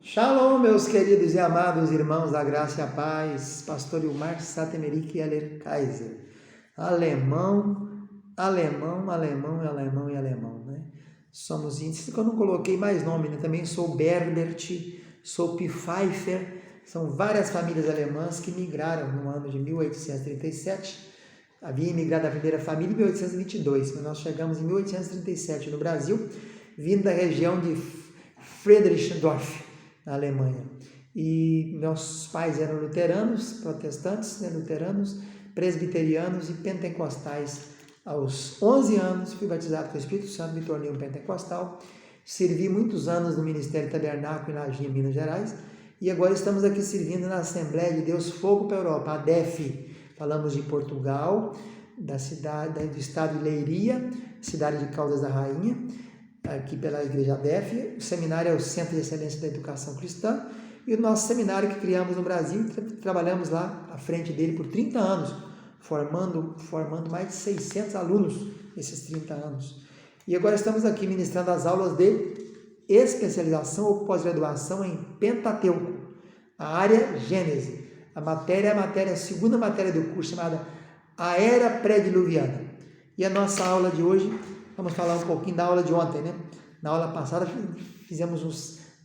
Shalom, meus queridos e amados irmãos da graça e a paz, pastor Ilmar Satemerik Aller Kaiser, alemão, né? Somos índices, que eu não coloquei mais nome, né? Também sou Berbert, sou Pfeiffer, são várias famílias alemãs que migraram no ano de 1837, havia imigrado a primeira família em 1822, mas nós chegamos em 1837 no Brasil, vindo da região de Friedrichsdorf, na Alemanha. E meus pais eram luteranos, protestantes, né, luteranos, presbiterianos e pentecostais. Aos 11 anos fui batizado com o Espírito Santo, me tornei um pentecostal, servi muitos anos no Ministério Tabernáculo em Laginha, Minas Gerais, e agora estamos aqui servindo na Assembleia de Deus Fogo para a Europa, a ADEF. Falamos de Portugal, da cidade, do estado de Leiria, cidade de Caldas da Rainha, aqui pela Igreja ADEF. O seminário é o Centro de Excelência da Educação Cristã, e o nosso seminário que criamos no Brasil, trabalhamos lá à frente dele por 30 anos, formando mais de 600 alunos nesses 30 anos. E agora estamos aqui ministrando as aulas de especialização ou pós-graduação em Pentateuco, a área Gênese. A segunda matéria do curso, chamada A Era Pré-Diluviana. E a nossa aula de hoje, vamos falar um pouquinho da aula de ontem, né? Na aula passada fizemos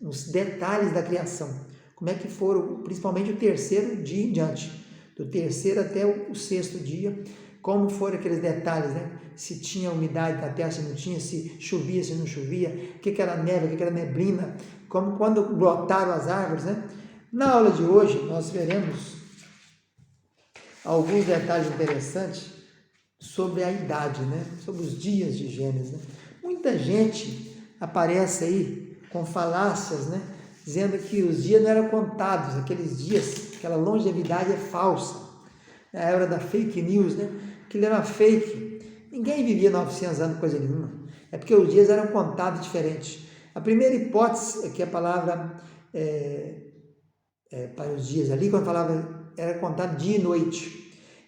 uns detalhes da criação. Como é que foram, principalmente o terceiro dia em diante. Do terceiro até o sexto dia, como foram aqueles detalhes, né? Se tinha umidade da terra, se não tinha, se chovia, se não chovia, o que era neve, o que era neblina, como quando brotaram as árvores, né? Na aula de hoje, nós veremos alguns detalhes interessantes sobre a idade, né? Sobre os dias de Gênesis, né? Muita gente aparece aí com falácias, né? Dizendo que os dias não eram contados, aqueles dias, aquela longevidade é falsa. Na era da fake news, né? Aquilo era fake. Ninguém vivia 900 anos, coisa nenhuma. É porque os dias eram contados diferente. A primeira hipótese é que a palavra para os dias ali, quando falava, era contado dia e noite.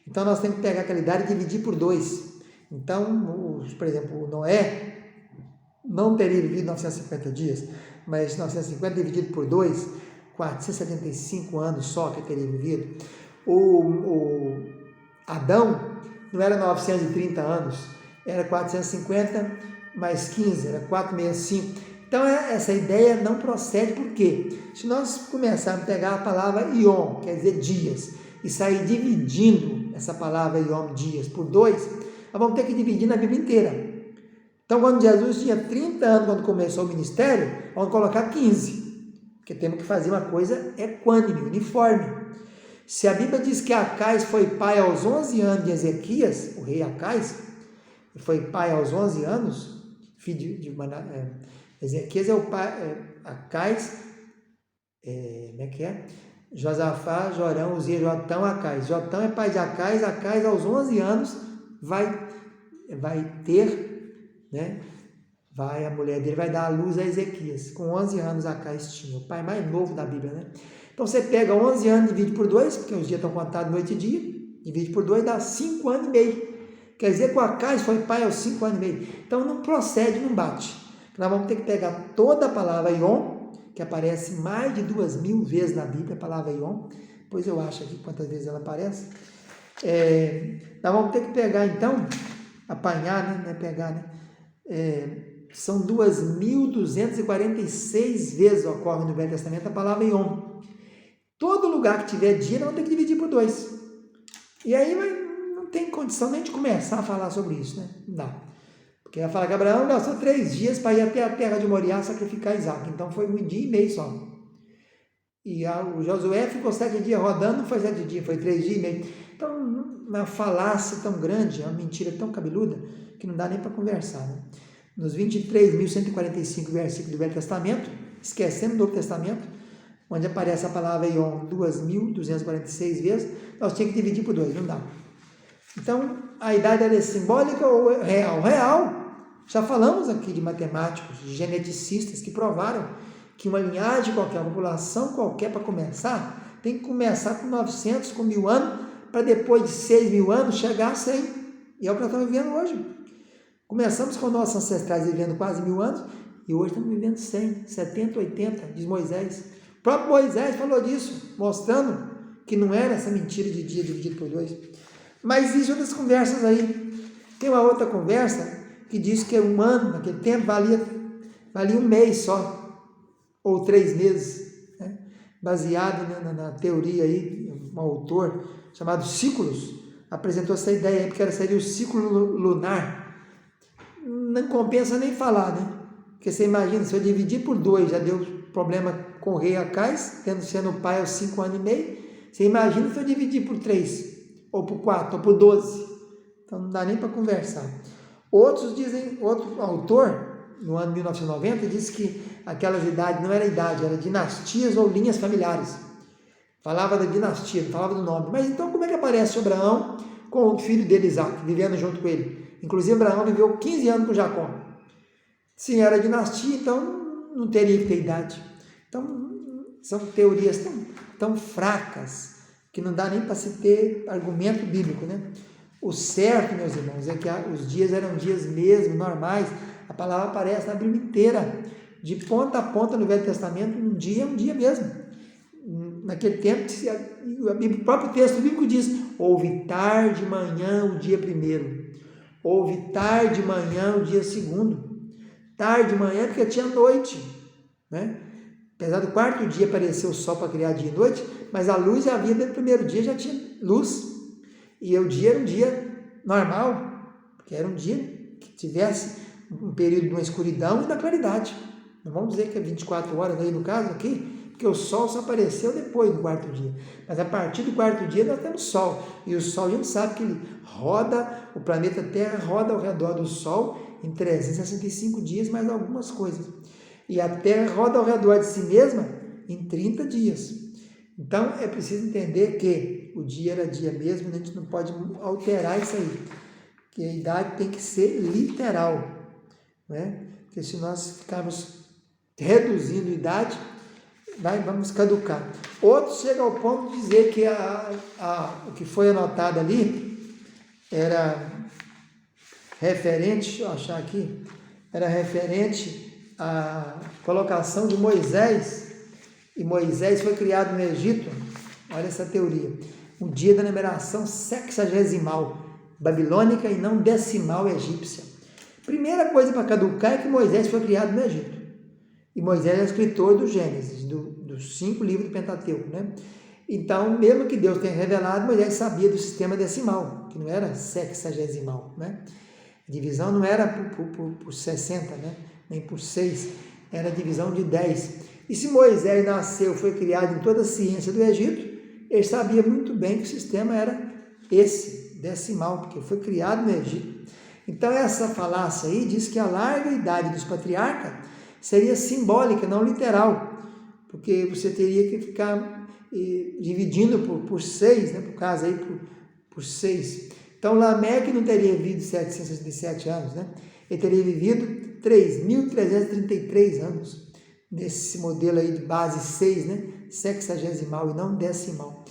Então, nós temos que pegar aquela idade e dividir por 2. Então, por exemplo, o Noé não teria vivido 950 dias, mas 950 dividido por 2, 475 anos só que teria vivido. O Adão não era 930 anos, era 450 mais 15, era 465. Então, essa ideia não procede, porque se nós começarmos a pegar a palavra Iom, quer dizer dias, e sair dividindo essa palavra Yom, dias, por 2, nós vamos ter que dividir na Bíblia inteira. Então, quando Jesus tinha 30 anos, quando começou o ministério, vamos colocar 15, porque temos que fazer uma coisa equânime, uniforme. Se a Bíblia diz que Acais foi pai aos 11 anos de Ezequias, o rei Acais, foi pai aos 11 anos, filho de Ezequias é o pai, Acais, como é que é? Josafá, Jorão, Uzias, Jotão, Acais. Jotão é pai de Acais. Acais, aos 11 anos, vai ter, né? A mulher dele vai dar à luz a Ezequias. Com 11 anos, Acais tinha, o pai mais novo da Bíblia, né? Então, você pega 11 anos, divide por 2, porque os dias estão contados noite e dia, divide por 2, dá 5 anos e meio. Quer dizer que o Acais foi pai aos 5 anos e meio. Então, não procede, não bate. Nós vamos ter que pegar toda a palavra Yom, que aparece mais de 2.000 vezes na Bíblia, a palavra Yom, depois eu acho aqui quantas vezes ela aparece. Nós vamos ter que pegar, então, apanhar, são 2.246 vezes ocorre no Velho Testamento a palavra Yom. Todo lugar que tiver dia, nós vamos ter que dividir por 2. E aí não tem condição nem de começar a falar sobre isso, né? Não dá. Porque vai falar que Abraão gastou 3 dias para ir até a terra de Moriá sacrificar Isaac. Então foi 1 dia e meio só. E o Josué ficou 7 dias rodando, não foi 7 dias, foi 3 dias e meio. Então, uma falácia tão grande, uma mentira tão cabeluda, que não dá nem para conversar, né? Nos 23.145 versículos do Velho Testamento, esquecendo do Novo Testamento, onde aparece a palavra Yom 2.246 vezes, nós tínhamos que dividir por 2, não dá. Então, a idade era simbólica ou real? Real. Já falamos aqui de matemáticos, de geneticistas que provaram que uma linhagem qualquer, uma população qualquer, para começar, tem que começar com 900, com 1.000 anos, para depois de 6.000 anos chegar a 100. E é o que nós estamos vivendo hoje. Começamos com nossos ancestrais vivendo quase 1.000 anos, e hoje estamos vivendo 100, 70, 80, diz Moisés. O próprio Moisés falou disso, mostrando que não era essa mentira de dia dividido por 2. Mas existem outras conversas aí. Tem uma outra conversa que diz que um ano, naquele tempo, valia um mês só, ou 3 meses, né? Baseado na teoria aí, um autor chamado Ciclos apresentou essa ideia aí, porque seria o ciclo lunar. Não compensa nem falar, né? Porque você imagina, se eu dividir por 2, já deu problema com o rei Acais, sendo pai aos 5 anos e meio. Você imagina se eu dividir por 3, ou por 4, ou por 12. Então não dá nem para conversar. Outro autor, no ano 1990, disse que aquelas idades não era idade, era dinastias ou linhas familiares. Falava da dinastia, não falava do nome. Mas então como é que aparece Abraão com o filho dele, Isaac, vivendo junto com ele? Inclusive Abraão viveu 15 anos com Jacó. Se era dinastia, então não teria que ter idade. Então são teorias tão fracas que não dá nem para se ter argumento bíblico, né? O certo, meus irmãos, é que os dias eram dias mesmo, normais. A palavra aparece na Bíblia inteira, de ponta a ponta no Velho Testamento, um dia é um dia mesmo. Naquele tempo, o próprio texto bíblico diz: houve tarde de manhã o dia primeiro, houve tarde de manhã o dia segundo. Tarde de manhã porque tinha noite, né? Apesar do 4º dia aparecer o sol para criar dia e noite, mas a luz já havia desde o primeiro dia, já tinha luz. E o dia era um dia normal, porque era um dia que tivesse um período de uma escuridão e da claridade. Não vamos dizer que é 24 horas aí no caso aqui, porque o sol só apareceu depois do 4º dia. Mas a partir do 4º dia nós temos sol. E o sol a gente sabe que ele roda, o planeta Terra roda ao redor do sol em 365 dias, mais algumas coisas. E a Terra roda ao redor de si mesma em 30 dias. Então é preciso entender que o dia era dia mesmo, a gente não pode alterar isso aí. Que a idade tem que ser literal, né? Porque se nós ficarmos reduzindo a idade, vamos caducar. Outros chegam ao ponto de dizer que o que foi anotado ali era referente, deixa eu achar aqui, era referente à colocação de Moisés, e Moisés foi criado no Egito. Olha essa teoria, o dia da numeração sexagesimal babilônica e não decimal egípcia. Primeira coisa para caducar é que Moisés foi criado no Egito, e Moisés é escritor do Gênesis, dos 5 livros do Pentateuco, né? Então, mesmo que Deus tenha revelado, Moisés sabia do sistema decimal, que não era sexagesimal, né? A divisão não era por 60, né? Nem por 6, era divisão de 10. E se Moisés nasceu, foi criado em toda a ciência do Egito, ele sabia muito bem que o sistema era esse, decimal, porque foi criado no Egito. Então essa falácia aí diz que a larga idade dos patriarcas seria simbólica, não literal, porque você teria que ficar dividindo por 6, né? Por caso aí, por 6. Então Lameque não teria vivido 767 anos, né? Ele teria vivido 3.333 anos, nesse modelo aí de base 6, né? Sexagesimal e não decimal.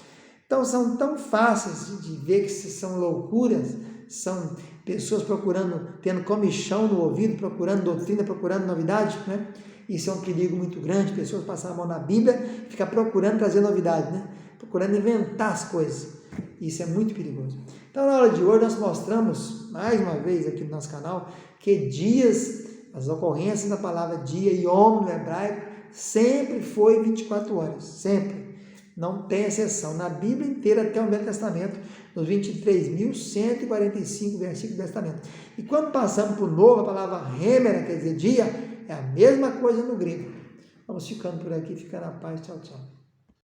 Então são tão fáceis de ver que são loucuras, são pessoas tendo comichão no ouvido, procurando doutrina, procurando novidade, né? Isso é um perigo muito grande, pessoas passam a mão na Bíblia e ficam procurando trazer novidade, né? Procurando inventar as coisas. Isso é muito perigoso. Então, na aula de hoje, nós mostramos, mais uma vez aqui no nosso canal, que dias, as ocorrências da palavra dia e yom no hebraico, sempre foi 24 horas, sempre. Não tem exceção. Na Bíblia inteira, até o Velho Testamento, nos 23.145 versículos do Testamento. E quando passamos para o Novo, a palavra rêmera, quer dizer dia, é a mesma coisa no grego. Vamos ficando por aqui, fica na paz, tchau, tchau.